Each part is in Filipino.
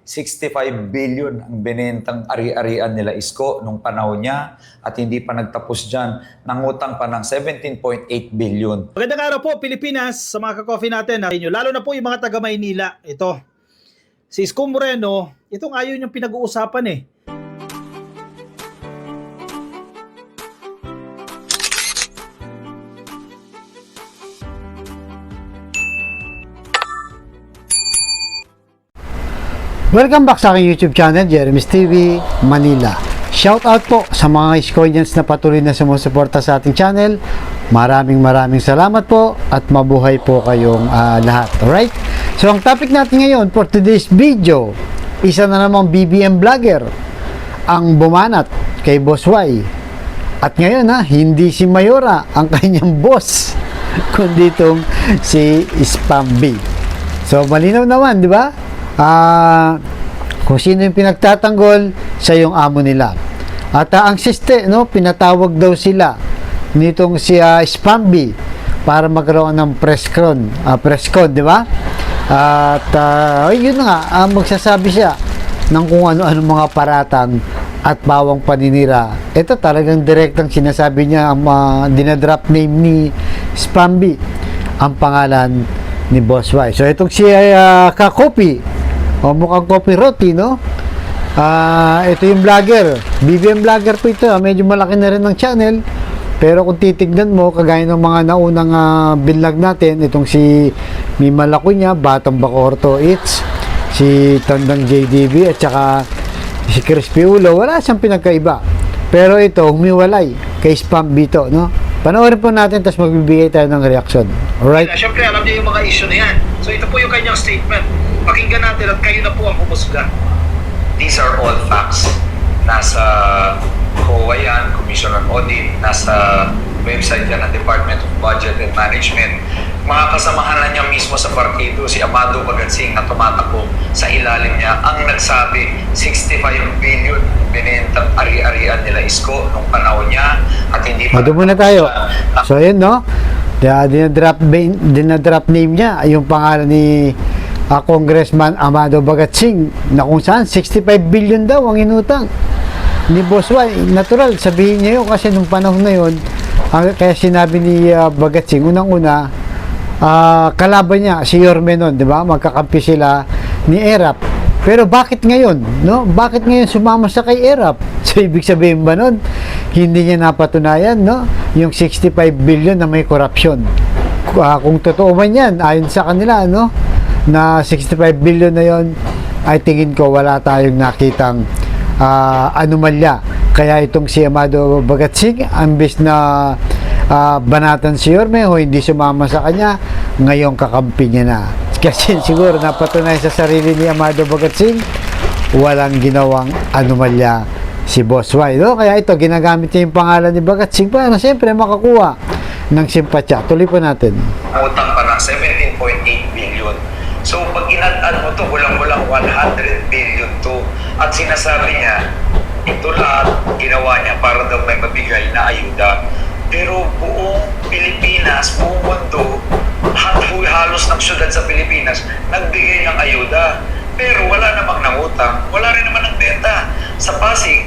65 billion ang binentang ari-arian nila Isko nung panahon niya at hindi pa nagtapos dyan, nangutang pa ng 17.8 billion. Magandang araw po Pilipinas sa mga ka-coffee natin. Lalo na po yung mga taga Maynila. Ito, si Isko Moreno, itong ayaw niyang pinag-uusapan eh. Welcome back sa aking YouTube channel, Jeremy's TV Manila. Shout out po sa mga Iskoians na patuloy na sumusuporta sa ating channel. Maraming salamat po at mabuhay po kayong lahat. Alright? So ang topic natin ngayon for today's video, isa na namang BBM vlogger ang bumanat kay Boss Y. At ngayon hindi si Mayora ang kanyang boss, kundi itong si Spam B. So malinaw naman, di ba? Kung sino yung pinagtatanggol, siya yung amo nila. At ang siste, pinatawag daw sila nitong si Spamby para magkaroon ng press con, di ba? At yun nga, magsasabi siya ng kung ano-ano mga paratang at bawang paninira. Ito talagang direktang sinasabi niya, dinadrop name ni Spamby ang pangalan ni Boss Y. So itong si Kakopi, mukhang coffee roti, no? Ito yung vlogger. BBM vlogger po ito. Medyo malaki na rin ng channel. Pero kung titignan mo, kagaya ng mga naunang binlog natin, itong si Mima Lacunya, Batang Bacorto Eats, si Tandang JDB, at saka si Crispy Ulo, wala siyang pinagkaiba. Pero ito, humiwalay kay Spam Bito, no? Panoorin po natin, tapos magbibigay tayo ng reaction. Alright? Siyempre, alam niyo yung mga issue na yan. So ito po yung kanyang statement. Pakinggan natin at kayo na po ang humusga. These are all facts. Nasa COA yan, Commission on Audit, nasa website yan ng Department of Budget and Management. Mga kasamahan na niya mismo sa partido, si Amado Bagatsing na tumatakbo sa ilalim niya, ang nagsabi 65 billion binentang ari-arian nila Isko nung panahon niya at hindi pa... Doon muna tayo. So yun, no? Dinadrop name niya yung pangalan ni Congressman Amado Bagatsing na kung saan 65 billion daw ang inutang ni Boss Y. Natural, sabihin niya yun kasi nung panahon na yun, kaya sinabi ni Bagatsing, unang-una, kalaban niya si Yorme nun, di ba? Magkakampi sila ni Erap. Pero bakit ngayon, no? Bakit ngayon sumama siya kay Erap? So ibig sabihin ba nun, hindi niya napatunayan, no? Yung 65 billion na may korupsyon. Kung totoo man yan, ayon sa kanila, no? Na 65 billion na yon, ay tingin ko wala tayong nakitang anomalya. Kaya itong si Amado Bagatsing, ambis na banatan si Yorme o hindi sumama sa kanya, ngayong kakampi niya na. Kasi siguro napatunayan sa sarili ni Amado Bagatsing, walang ginawang anomalya si Boss Y, no? Kaya ito, ginagamit niya yung pangalan ni Bagatsing para siyempre makakuha ng simpatya. Tuloy po natin. Utang pa ng 17.8 billion. So pag inad-add mo to, walang 100 billion to. At sinasabi niya, ito lahat ginawa niya para daw may mabigay na ayuda. Pero buong Pilipinas, buong mundo, halos ng syudad sa Pilipinas, nagbigay ng ayuda. Pero wala namang nangutang, wala rin naman ng benta. Sa Pasig,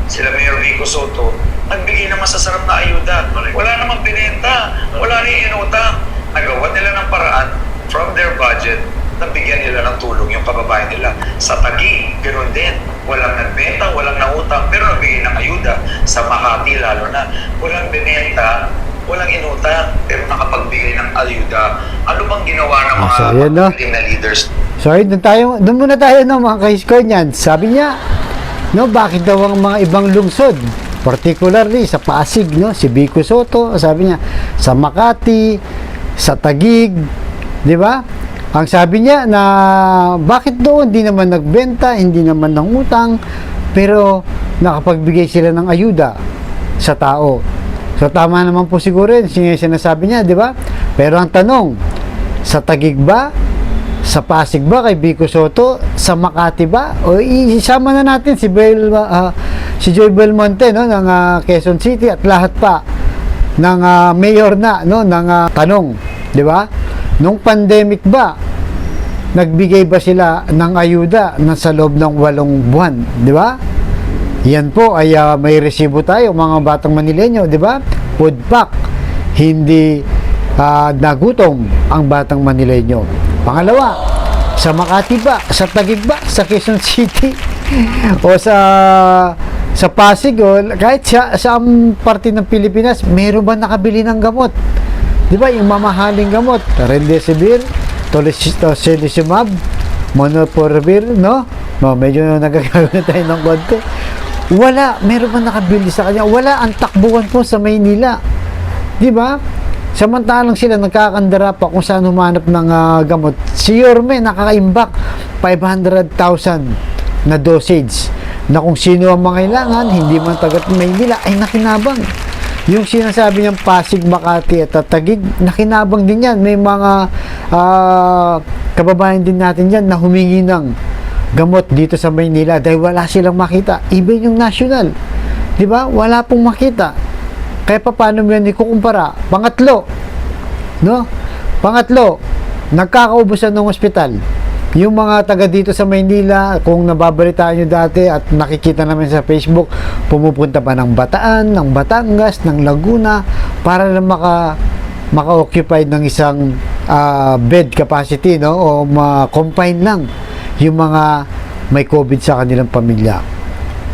sila Mayor Vico Soto, nagbigay naman sa sarap na ayuda. Wala namang binenta, wala rin inutang. Nagawa nila ng paraan from their budget, nabigyan nila ng tulong yung kababayan nila. Sa Taguig, ganoon din. Walang nagbenta, walang nangutang, pero nabigay ng ayuda. Sa Makati, lalo na, walang binenta, walang inutang, pero nakapagbigay ng ayuda. Ano bang ginawa ng mga So, ayan, no? na leaders? So doon muna tayo, no, mga ka-Iskoy niyan. Sabi niya, no, bakit daw ang mga ibang lungsod, particularly sa Pasig, no, si Vico Soto, sabi niya, sa Makati, sa Taguig, di ba? Ang sabi niya na bakit doon hindi naman nagbenta, hindi naman nangutang, pero nakapagbigay sila ng ayuda sa tao. So tama naman po siguro yun, sinasabi niya, di ba? Pero ang tanong, sa Taguig ba? Sa Pasig ba kay Vico Soto? Sa Makati ba? O isama na natin si Joy Belmonte, no, ng Quezon City at lahat pa ng mayor na, no, ng tanong, di ba? Nung pandemic ba, nagbigay ba sila ng ayuda na sa loob ng 8 buwan, di ba? Yan po ay may resibo tayo mga batang Manileño, di ba? Food pack, hindi nagutom ang batang Manileño. Pangalawa, sa Makati ba, sa Taguig ba, sa Quezon City o sa Pasig o kahit sa parte ng Pilipinas, meron ba nakabili ng gamot? Di ba, yung mamahaling gamot, Remdesivir, Tocilizumab, Molnupiravir, no? Medyo nagagawin na tayo ng konti. Wala, meron ba nakabili sa kanya? Wala, ang takbuhan po sa Maynila. Di ba? Samantalang sila nagkakandara pa kung saan humanap ng gamot. Si Yorme nakakaimbak 500,000 na dosage na kung sino ang mangailangan, hindi man tagat Maynila, ay nakinabang. Yung sinasabi niyang Pasig, Makati at Taguig, nakinabang din yan. May mga kababayan din natin yan na humingi ng gamot dito sa Maynila dahil wala silang makita. Even yung national, di ba? Wala pong makita. Kaya paano mo yan ikukumpara? Pangatlo, no? Pangatlo, nagkakaubusan ng ospital. Yung mga taga dito sa Maynila, kung nababalitaan nyo dati at nakikita namin sa Facebook, pumupunta pa ng Bataan, ng Batangas, ng Laguna para lang maka-occupy ng isang bed capacity, no? O ma-confine lang yung mga may COVID sa kanilang pamilya.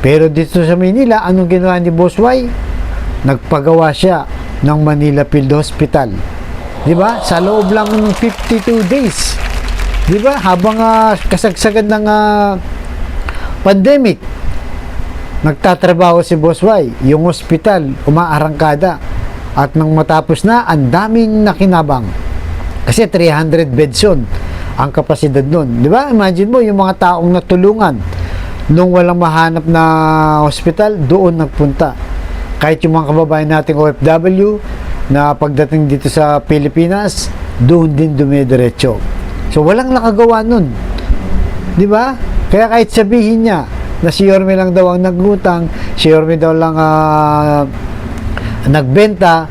Pero dito sa Maynila, anong ginawa ni Boss Y? Nagpagawa siya ng Manila Field Hospital. Di ba? Sa loob lang ng 52 days. Di ba? Habang kasagsagan ng pandemic, nagtatrabaho si Boss Y. Yung hospital, umaarangkada. At nang matapos na, ang daming nakinabang. Kasi 300 beds yun ang kapasidad nun. Di ba? Imagine mo, yung mga taong natulungan nung walang mahanap na hospital, doon nagpunta. Kahit yung mga kababayan nating OFW na pagdating dito sa Pilipinas, doon din dumidiretso. So, walang nakagawa nun. Di ba? Kaya kahit sabihin niya na si Yorme lang daw ang nagutang, si Yorme daw lang nagbenta,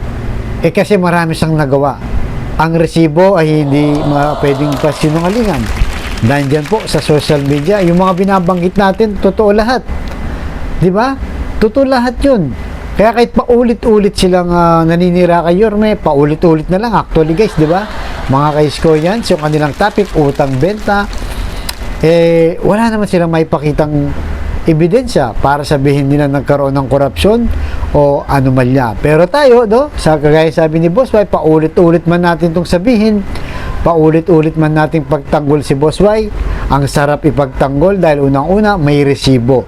kasi marami siyang nagawa. Ang resibo ay hindi pwedeng pasinungalingan. Nandyan po sa social media, yung mga binabanggit natin, totoo lahat. Di ba? Totoo lahat yun. Kaya kahit paulit-ulit silang naninira kay Yorme, paulit-ulit na lang. Actually guys, di ba? Mga kaisko yan, so kanilang topic, utang, benta, wala naman silang maipakitang ebidensya para sabihin nila nagkaroon ng korupsyon o anomalya. Pero tayo, no, sa kagaya sabi ni Boss Y, paulit-ulit man natin itong sabihin, paulit-ulit man natin pagtanggol si Boss Y, ang sarap ipagtanggol dahil unang-una may resibo.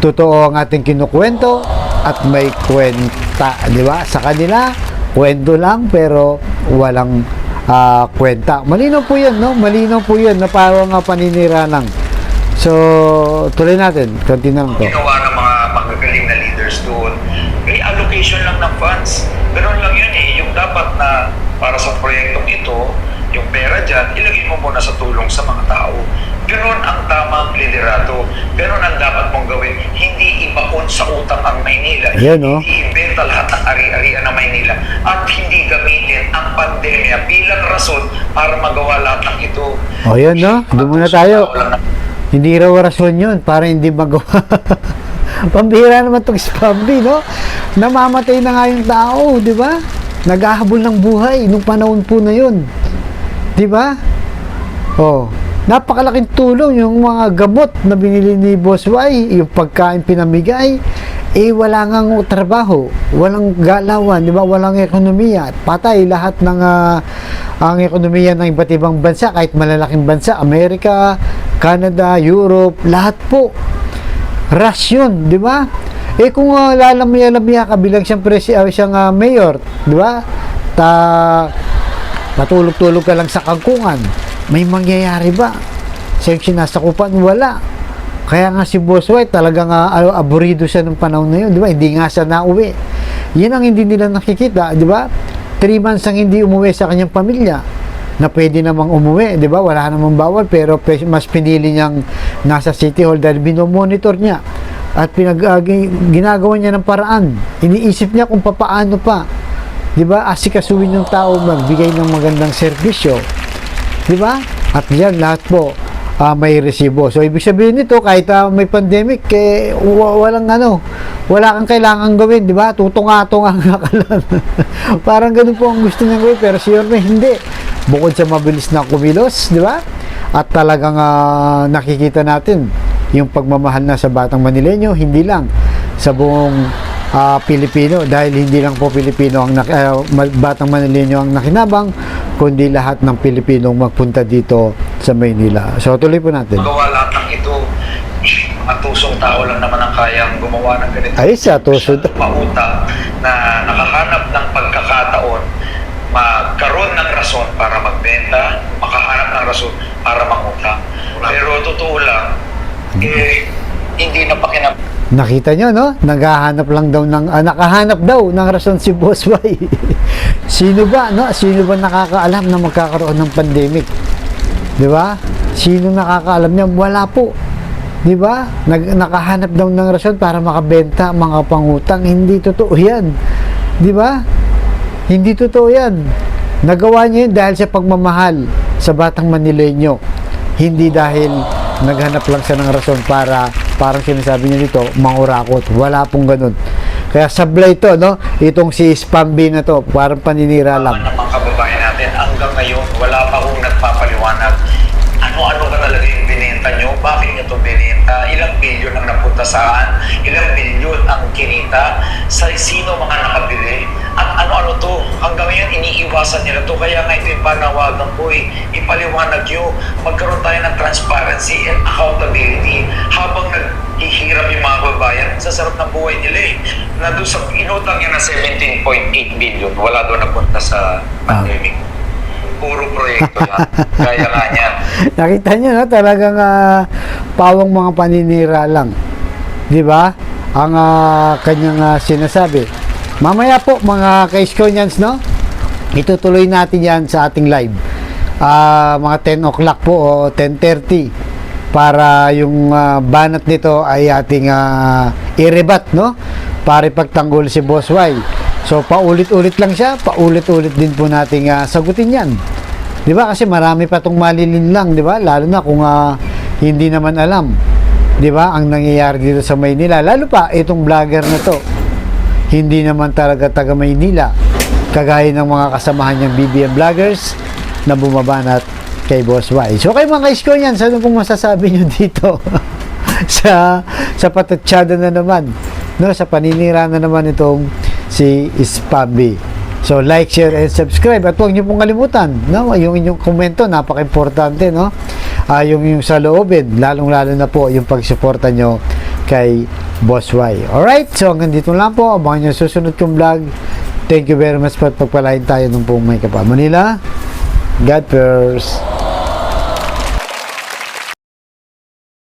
Totoo ang ating kinukwento at may kwenta, di ba? Sa kanila, kwento lang pero walang kwenta. Malinaw po yan, no? Malinaw po yan na parang paninira lang. So, tuloy natin. Konti na lang to. Ginawa ng mga magagaling na leaders doon, may allocation lang ng funds. Ganun lang yun eh. Yung dapat na para sa proyektong ito, yung pera dyan, ilagay mo muna sa tulong sa mga tao. Ganun ang tamang liderato. Ganun ang dapat mong gawin. Hindi ibaon sa utang ang Maynila. Ayan, no? Hindi ibenta lahat ng ari-arian ng Maynila. At hindi gamitin ang pandemya bilang rason para magawa lahat ng ito. O, yan, no? Doon muna tayo. Hindi raw rason yun para hindi magawa. Pambihira naman itong spambi, no? Namamatay na nga yung tao, di ba? Naghahabol ng buhay nung panahon po na yun. Di ba? Oh, napakalaking tulong yung mga gamot na binili ni Boss Y, yung pagkain pinamigay, wala ngang trabaho, walang galawan, di ba? Walang ekonomiya. Patay lahat ng ang ekonomiya ng iba't ibang bansa, kahit malalaking bansa, Amerika, Canada, Europe, lahat po. Rasyon, di ba? Kung lalamya-lamya ka bilang siyang mayor, di ba? Matulog-tulog ka lang sa kangkungan, may mangyayari ba? Sa sinasakupan, wala. Kaya nga si Boss Y talagang aburido siya ng panahon na yun, di ba? Hindi nga siya nauwi. Yan ang hindi nila nakikita, di ba? 3 months ang hindi umuwi sa kanyang pamilya na pwede namang umuwi, di ba? Wala namang bawal, pero mas pinili niyang nasa City Hall dahil binomonitor niya at ginagawa niya ng paraan. Iniisip niya kung papaano pa, di ba? Asikasuhin yung tao magbigay ng magandang serbisyo, di ba? At yan lahat po may resibo. So ibig sabihin nito, kahit may pandemic, walang wala kang kailangan gawin, di ba? Tutunga-tunga ka lang. Parang ganun po ang gusto niya gawin, pero sure na hindi. Bukod sa mabilis na kumilos, di ba? At talagang nakikita natin yung pagmamahal na sa Batang Manileño, hindi lang sa buong Pilipino, dahil hindi lang po Pilipino ang Batang Manileño ang nakinabang, kundi lahat ng Pilipinong magpunta dito sa Maynila. So tuloy po natin. Magawa lahat ng ito, mga tusong tao lang naman ang kayang gumawa ng ganito. Ay, sa tusod. Pauta na nakahanap ng pagkakataon, magkaroon ng rason para magbenta, makahanap ng rason para mangutang. Pero totoo lang, hindi na pakinab. Nakita nyo, no? Nakahanap daw ng rason si Boss Y. Sino ba nakakaalam na magkakaroon ng pandemic? Di ba? Sino nakakaalam niya? Wala po. Di ba? Nakahanap daw ng rason para makabenta, mga pangutang. Hindi totoo yan. Di ba? Hindi totoo yan. Nagawa niya yun dahil sa pagmamahal sa Batang Manileño. Hindi dahil naghanap lang siya ng rason para, parang sinasabi niya dito, mangurakot. Wala pong ganun. Kaya sablay ito, no? Itong si Spambi na to, parang paninira lang. Ng mga kababayan natin, hanggang ngayon, wala pa akong nagpapaliwanag. Ano-ano ba talaga yung binenta nyo? Bakit nyo ito binenta? Ilang bilyon ang napunta saan? Ilang bilyon ang kinita? Sa sino mga nakabili? At ano-ano to? Hanggang ngayon, iniiwasan nila to. Kaya nga ito yung panawagan ko ipaliwanag nyo. Magkaroon tayo ng transparency and accountability habang naghihirap yung mga kababayan. Sa sarap ng buhay nila na doon sa inutang niya na 17.8 billion, wala doon napunta sa pandemic. Puro proyekto lang. Kaya nga niya. Nakita nyo, no? Talagang pawang mga paninira lang. Di ba? Ang kanyang sinasabi. Mamaya po, mga ka-Iskonians, no? Itutuloy natin yan sa ating live. Mga 10 o'clock po o 10:30 para yung banat nito ay ating i-rebat, no? Para ipagtanggol si Boss Y. So paulit-ulit lang siya, paulit-ulit din po nating sagutin yan. 'Di ba? Kasi marami pa tong malilin lang, 'di ba? Lalo na kung hindi naman alam, 'di ba, ang nangyayari dito sa Maynila. Lalo pa itong vlogger na to. Hindi naman talaga taga Maynila. Kagaya ng mga kasamahan niyang BBM vloggers na bumabanat kay Boss Y. So kayo mga ka-Iskonians, ano pong masasabi niyo dito? sa patatsada na naman, no, sa paninira na naman itong si Spambi. So like, share and subscribe, at huwag niyo pong kalimutan, no, yung inyong komento, napaka-importante, no, yung sa loobin, lalong-lalo na po yung pagsuporta nyo kay Boss Y. Alright, so hanggang dito lang po, abangan nyo susunod kong vlog. Thank you very much po at pagpalain tayo ng pong may kapal. Manila, God first.